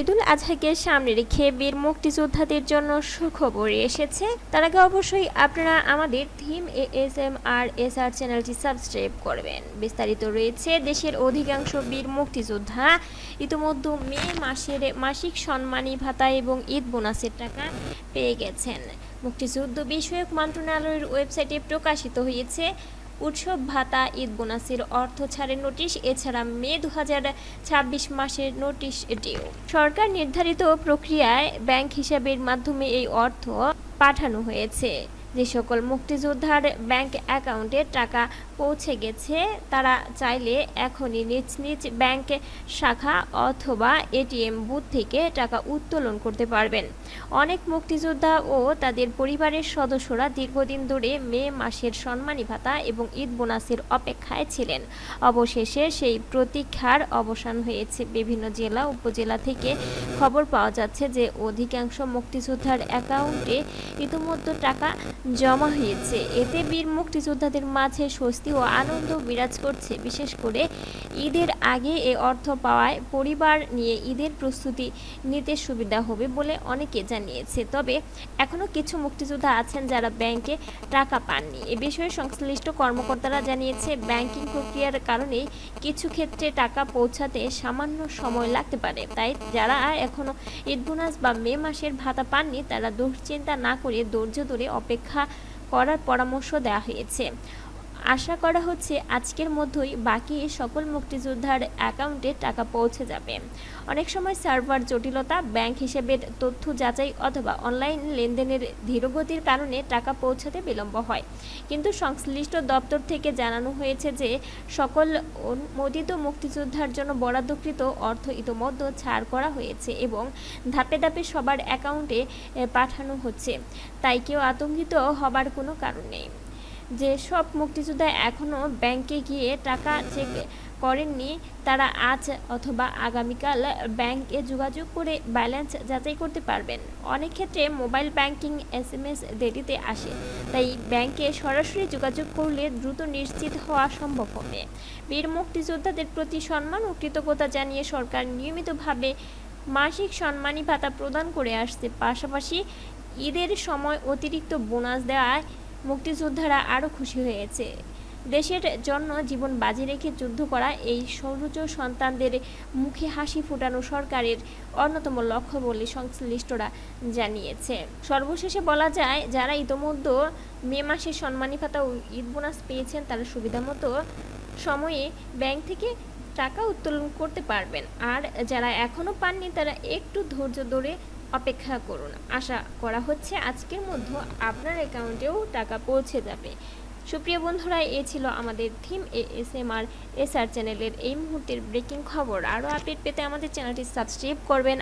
ঈদুল আজহাকে সামনে রেখে বীর মুক্তিযোদ্ধাদের জন্য সুখবর এসেছে। তার আগে অবশ্যই আপনারা আমাদের থিম ASMR চ্যানেলটি সাবস্ক্রাইব করবেন। বিস্তারিত রয়েছে। দেশের অধিকাংশ বীর মুক্তিযোদ্ধা ইতিমধ্যে মে মাসের মাসিক সম্মানী ভাতা এবং ঈদ বোনাসের টাকা পেয়ে গেছেন। মুক্তিযুদ্ধ বিষয়ক মন্ত্রণালয়ের ওয়েবসাইটে প্রকাশিত হয়েছে উৎসব ভাতা, ঈদ বোনাসের অর্থ ছাড়ের নোটিশ, এছাড়া মে 2026 মাসের নোটিশ ডিউ। সরকার নির্ধারিত প্রক্রিয়ায় ব্যাংক হিসাবের মাধ্যমে এই অর্থ পাঠানো হয়েছে। যে সকল মুক্তিযোদ্ধার ব্যাংক অ্যাকাউন্টে টাকা পৌঁছে গেছে তারা চাইলে এখনই নিজ নিজ ব্যাংক শাখা অথবা এটিএম বুথ থেকে টাকা উত্তোলন করতে পারবেন। অনেক মুক্তিযোদ্ধা ও তাদের পরিবারের সদস্যরা দীর্ঘদিন ধরে মে মাসের সম্মানী ভাতা এবং ঈদ বোনাসের অপেক্ষায় ছিলেন। অবশেষে সেই প্রতীক্ষার অবসান হয়েছে। বিভিন্ন জেলা উপজেলা থেকে খবর পাওয়া যাচ্ছে যে অধিকাংশ মুক্তিযোদ্ধার অ্যাকাউন্টে ইতিমধ্যে টাকা জমা হয়েছে। এতে বীর মুক্তিযোদ্ধাদের মাঝে স্বস্তি ও আনন্দ বিরাজ করছে। বিশেষ করে ঈদের আগে এই অর্থ পাওয়ায় পরিবার নিয়ে ঈদের প্রস্তুতি নিতে সুবিধা হবে বলে অনেকে জানিয়েছে। তবে এখনও কিছু মুক্তিযোদ্ধা আছেন যারা ব্যাংকে টাকা পাননি। এ বিষয়ে সংশ্লিষ্ট কর্মকর্তারা জানিয়েছে, ব্যাংকিং প্রক্রিয়ার কারণে কিছু ক্ষেত্রে টাকা পৌঁছাতে সামান্য সময় লাগতে পারে। তাই যারা এখনও ঈদ বোনাস বা মে মাসের ভাতা পাননি তারা দুশ্চিন্তা না করে ধৈর্য ধরে অপেক্ষা করার পরামর্শ দেওয়া হয়েছে। আশা করা হচ্ছে আজকের মধ্যেই বাকি সকল মুক্তিযোদ্ধার অ্যাকাউন্টে টাকা পৌঁছে যাবে। অনেক সময় সার্ভার জটিলতা, ব্যাংক হিসেবের তথ্য যাচাই অথবা অনলাইন লেনদেনের ধীরগতির কারণে টাকা পৌঁছাতে বিলম্ব হয়। কিন্তু সংশ্লিষ্ট দপ্তর থেকে জানানো হয়েছে যে সকল অনুমোদিত মুক্তিযোদ্ধার জন্য বরাদ্দকৃত অর্থ ইতিমধ্যে ছাড় করা হয়েছে এবং ধাপে ধাপে সবার অ্যাকাউন্টে পাঠানো হচ্ছে। তাই কেউ আতঙ্কিত হবার কোনো কারণ নেই। যে সব মুক্তিযোদ্ধা এখনও ব্যাংকে গিয়ে টাকা চেক করেননি তারা আজ অথবা আগামীকাল ব্যাংকে যোগাযোগ করে ব্যালেন্স যাচাই করতে পারবেন। অনেক ক্ষেত্রে মোবাইল ব্যাংকিং SMS দেরিতে আসে, তাই ব্যাংকে সরাসরি যোগাযোগ করলে দ্রুত নিশ্চিত হওয়া সম্ভব হবে। বীর মুক্তিযোদ্ধাদের প্রতি সম্মান ও কৃতজ্ঞতা জানিয়ে সরকার নিয়মিতভাবে মাসিক সম্মানী ভাতা প্রদান করে আসছে। পাশাপাশি ঈদের সময় অতিরিক্ত বোনাস দেওয়ায় মুক্তিযোদ্ধারা আরও খুশি হয়েছে। দেশের জন্য জীবন বাজি রেখে যুদ্ধ করা এই সৌর্য সন্তানদের মুখে হাসি ফোটানো সরকারের অন্যতম লক্ষ্য বলে সংশ্লিষ্টরা জানিয়েছে। সর্বশেষে বলা যায়, যারা ইতোমধ্যে মে মাসে সম্মানী ভাতা ও ঈদ বোনাস পেয়েছেন তারা সুবিধামতো সময়ে ব্যাংক থেকে টাকা উত্তোলন করতে পারবেন। আর যারা এখনও পাননি তারা একটু ধৈর্য ধরে অপেক্ষা করুন। আশা করা হচ্ছে আজকের মধ্যে আপনার অ্যাকাউন্টেও টাকা পৌঁছে যাবে। সুপ্রিয় বন্ধুরা, এ ছিল আমাদের থিম ASMR চ্যানেলের এই মুহূর্তের ব্রেকিং খবর। আরও আপডেট পেতে আমাদের চ্যানেলটি সাবস্ক্রাইব করবেন।